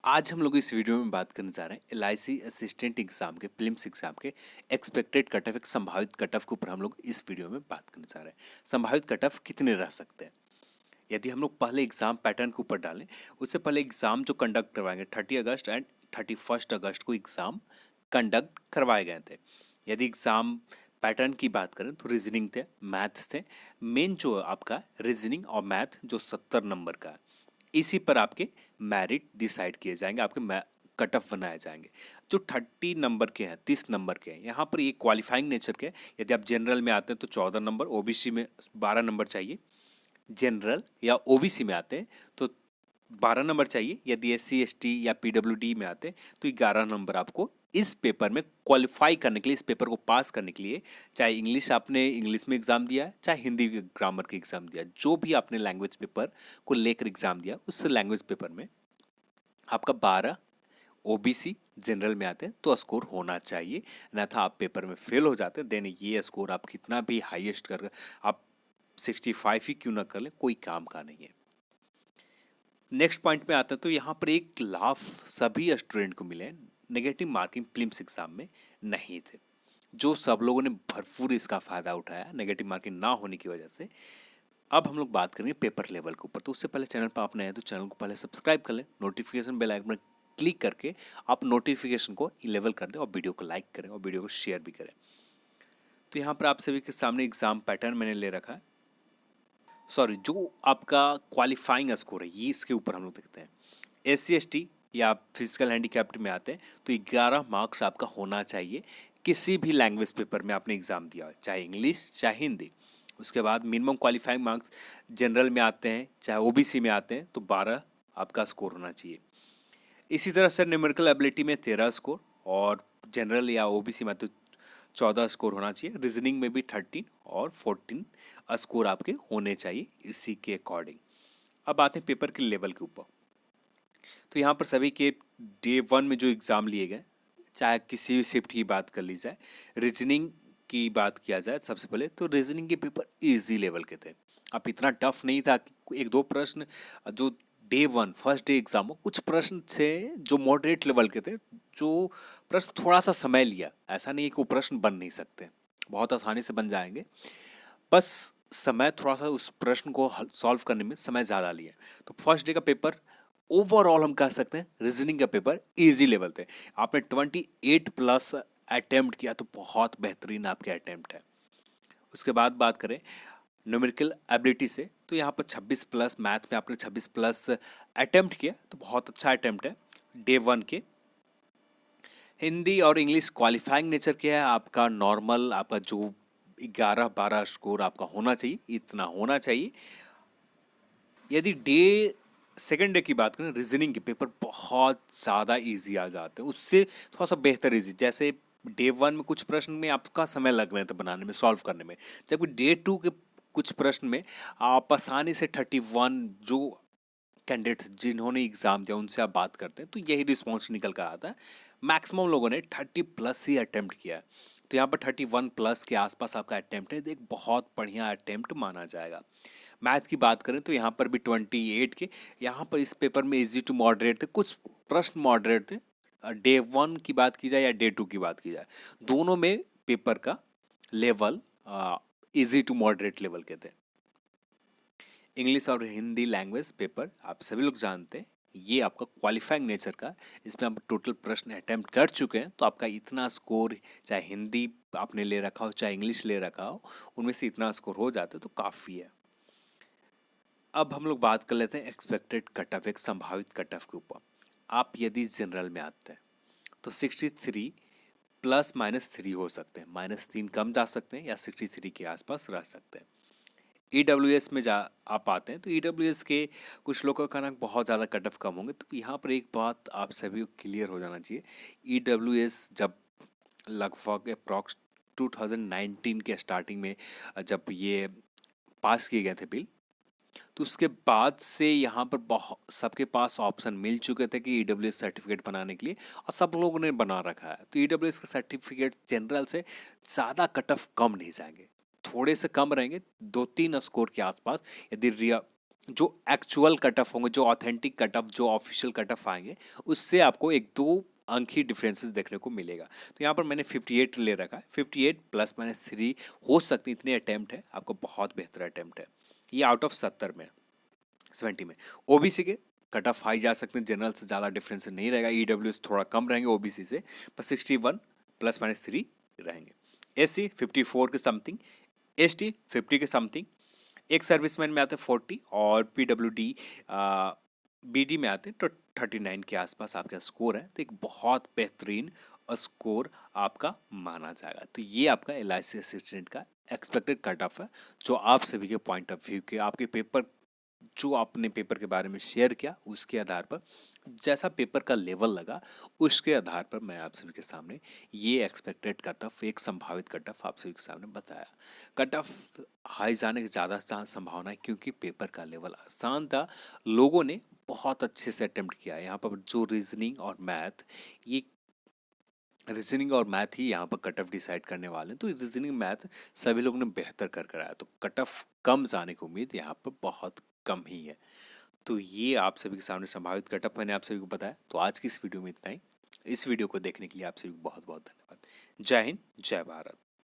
आज हम लोग इस वीडियो में बात करने जा रहे हैं एलआईसी असिस्टेंट एग्जाम के प्रीलिम्स एग्जाम के एक्सपेक्टेड कट ऑफ, एक संभावित कट ऑफ के ऊपर हम लोग इस वीडियो में बात करने जा रहे हैं। संभावित कट ऑफ कितने रह सकते हैं यदि हम लोग पहले एग्जाम पैटर्न के ऊपर डालें। उससे पहले एग्जाम जो कंडक्ट करवाएंगे 30 अगस्त एंड 31 अगस्त को एग्जाम कंडक्ट करवाए गए थे। यदि एग्जाम पैटर्न की बात करें तो रीजनिंग थे, मैथ्स थे। मेन जो आपका रीजनिंग और मैथ जो 70 नंबर का है, इसी पर आपके मेरिट डिसाइड किए जाएंगे, आपके कट ऑफ बनाए जाएंगे। जो 30 नंबर के हैं, 30 नंबर के हैं, यहाँ पर ये क्वालिफाइंग नेचर के हैं। यदि आप जनरल में आते हैं तो 14 नंबर, ओबीसी में 12 नंबर चाहिए। जनरल या ओबीसी में आते हैं तो 12 नंबर चाहिए। यदि SC ST या PWD में आते हैं तो 11 नंबर आपको इस पेपर में क्वालिफाई करने के लिए, इस पेपर को पास करने के लिए, चाहे इंग्लिश आपने इंग्लिश में एग्जाम दिया है, चाहे हिंदी ग्रामर के एग्जाम दिया, जो भी आपने लैंग्वेज पेपर को लेकर एग्जाम दिया, उस लैंग्वेज पेपर में आपका 12 ओबीसी जनरल में आते हैं तो स्कोर होना चाहिए। न था आप पेपर में फेल हो जाते हैं, देन ये स्कोर आप कितना भी हाईएस्ट कर, आप 65 ही क्यों ना कर लें, कोई काम का नहीं है। नेक्स्ट पॉइंट पे आते हैं तो यहाँ पर एक लाभ सभी स्टूडेंट को मिले, नेगेटिव मार्किंग प्रीलिम्स एग्जाम में नहीं थे, जो सब लोगों ने भरपूर इसका फ़ायदा उठाया नेगेटिव मार्किंग ना होने की वजह से। अब हम लोग बात करेंगे पेपर लेवल के ऊपर। तो उससे पहले चैनल पर आप नए हैं तो चैनल को पहले सब्सक्राइब कर लें, नोटिफिकेशन बेल आइकन पर क्लिक करके आप नोटिफिकेशन को इनेबल कर दें और वीडियो को लाइक करें और वीडियो को शेयर भी करें। तो यहाँ पर आप सभी के सामने एग्जाम पैटर्न मैंने ले रखा है, सॉरी जो आपका क्वालिफाइंग स्कोर है ये इसके ऊपर हम लोग देखते हैं। SC ST या आप फिजिकल हैंडीकैप्ड में आते हैं तो 11 मार्क्स आपका होना चाहिए किसी भी लैंग्वेज पेपर में आपने एग्ज़ाम दिया हो, चाहे इंग्लिश चाहे हिंदी। उसके बाद मिनिमम क्वालिफाइंग मार्क्स जनरल में आते हैं चाहे ओबीसी में आते हैं तो 12 आपका स्कोर होना चाहिए। इसी तरह से न्यूमेरिकल एबिलिटी में 13 स्कोर, और जनरल या ओबीसी में तो 14 स्कोर होना चाहिए। रीजनिंग में भी 13 और 14 स्कोर आपके होने चाहिए इसी के अकॉर्डिंग। अब आते हैं पेपर के लेवल के ऊपर। तो यहाँ पर सभी के Day 1 में जो एग्ज़ाम लिए गए, चाहे किसी भी शिफ्ट की बात कर ली जाए, रीजनिंग की बात किया जाए सबसे पहले तो रीजनिंग के पेपर इजी लेवल के थे। अब इतना टफ नहीं था कि एक दो प्रश्न जो Day 1 फर्स्ट डे एग्जाम हो, कुछ प्रश्न थे जो मॉडरेट लेवल के थे, जो प्रश्न थोड़ा सा समय लिया। ऐसा नहीं है कि वो प्रश्न बन नहीं सकते, बहुत आसानी से बन जाएंगे, बस समय थोड़ा सा उस प्रश्न को सॉल्व करने में समय ज़्यादा लिया। तो फर्स्ट डे का पेपर ओवरऑल हम कह सकते हैं रीजनिंग का पेपर इजी लेवल थे। आपने 28+ अटेम्प्ट किया तो बहुत बेहतरीन आपके अटेम्प्ट है। उसके बाद बात करें न्यूमेरिकल एबिलिटी से तो यहाँ पर 26+, मैथ में आपने 26+ अटेम्प्ट किया तो बहुत अच्छा अटेम्प्ट है। Day 1 के हिंदी और इंग्लिश क्वालिफाइंग नेचर के है आपका, नॉर्मल आपका जो 11-12 स्कोर आपका होना चाहिए, इतना होना चाहिए। यदि सेकेंड डे की बात करें, रीजनिंग के पेपर बहुत ज़्यादा इजी आ जाते हैं, उससे थोड़ा सा बेहतर इजी। जैसे Day 1 में कुछ प्रश्न में आपका समय लग रहे थे बनाने में, सॉल्व करने में, जबकि Day 2 के कुछ प्रश्न में आप आसानी से 31 जो कैंडिडेट्स जिन्होंने एग्ज़ाम दिया उनसे आप बात करते हैं तो यही रिस्पॉन्स निकल कर आता है। मैक्सिमम लोगों ने 30+ ही अटेम्प्ट किया है, तो यहाँ पर 31+ के आसपास आपका अटेम्प्ट है, तो एक बहुत बढ़िया अटेम्प्ट माना जाएगा। मैथ की बात करें तो यहाँ पर भी 28 के, यहाँ पर इस पेपर में इजी टू मॉडरेट थे, कुछ प्रश्न मॉडरेट थे। Day 1 की बात की जाए या Day 2 की बात की जाए, दोनों में पेपर का level easy to moderate level के थे। इंग्लिश और हिंदी लैंग्वेज पेपर आप सभी लोग जानते हैं ये आपका क्वालिफाइंग नेचर का, इसमें आप टोटल प्रश्न अटेम्प्ट कर चुके हैं तो आपका इतना स्कोर, चाहे हिंदी आपने ले रखा हो चाहे इंग्लिश ले रखा हो, उनमें से इतना स्कोर हो जाता है तो काफ़ी है। अब हम लोग बात कर लेते हैं एक्सपेक्टेड कट ऑफ, एक संभावित कट ऑफ के ऊपर। आप यदि जनरल में आते हैं तो 63 ±3 हो सकते हैं, -3 कम जा सकते हैं या 63 के आसपास रह सकते हैं। EWS में जा आप आते हैं तो EWS के कुछ लोगों का ना बहुत ज़्यादा कट ऑफ कम होंगे, तो यहाँ पर एक बात आप सभी को क्लियर हो जाना चाहिए। EWS जब लगभग अप्रॉक्स 2019 के स्टार्टिंग में जब ये पास किए गए थे बिल, तो उसके बाद से यहाँ पर बहुत सबके पास ऑप्शन मिल चुके थे कि EWS सर्टिफिकेट बनाने के लिए, और सब लोगों ने बना रखा है। तो EWS का सर्टिफिकेट जनरल से ज़्यादा कट ऑफ कम नहीं जाएंगे, थोड़े से कम रहेंगे, 2-3 स्कोर के आसपास। यदि जो एक्चुअल कट ऑफ होंगे, जो ऑथेंटिक कट ऑफ, जो ऑफिशियल कट ऑफ आएंगे, उससे आपको 1-2 अंक ही डिफरेंसेस देखने को मिलेगा। तो यहाँ पर मैंने 58 ले रखा है, 58 प्लस माइनस 3 हो सकती, इतने अटैम्प्ट है, आपको बहुत बेहतर अटैम्प्ट है ये आउट ऑफ 70 में, 70 में। ओबीसी के कट ऑफ हाई जा सकते हैं, जनरल से ज़्यादा डिफरेंस नहीं रहेगा, ईडब्ल्यूएस थोड़ा कम रहेंगे ओबीसी से, पर 61 प्लस माइनस 3 रहेंगे। एससी 54 के समथिंग, एसटी 50 के समथिंग, एक सर्विसमैन में आते हैं 40 और पीडब्ल्यूडी बीडी में आते हैं तो 39 के आसपास आपका स्कोर है, तो एक बहुत बेहतरीन स्कोर आपका माना जाएगा। तो ये आपका एलआईसी असिस्टेंट का एक्सपेक्टेड कट ऑफ है, जो आप सभी के पॉइंट ऑफ व्यू के आपके पेपर, जो आपने पेपर के बारे में शेयर किया उसके आधार पर, जैसा पेपर का लेवल लगा उसके आधार पर मैं आप सभी के सामने ये एक्सपेक्टेड कट ऑफ, एक संभावित कट ऑफ आप सभी के सामने बताया। कट ऑफ हाई जाने की ज़्यादा संभावना है क्योंकि पेपर का लेवल आसान था, लोगों ने बहुत अच्छे से अटेम्प्ट किया है। यहाँ पर जो रीजनिंग और मैथ, ये रीजनिंग और मैथ ही यहाँ पर कट ऑफ डिसाइड करने वाले हैं, तो रीजनिंग मैथ सभी लोगों ने बेहतर कर कराया, तो कट ऑफ कम जाने की उम्मीद यहाँ पर बहुत कम ही है। तो ये आप सभी के सामने संभावित कट ऑफ मैंने आप सभी को बताया। तो आज की इस वीडियो में इतना ही। इस वीडियो को देखने के लिए आप सभी को बहुत बहुत धन्यवाद। जय हिंद, जय भारत।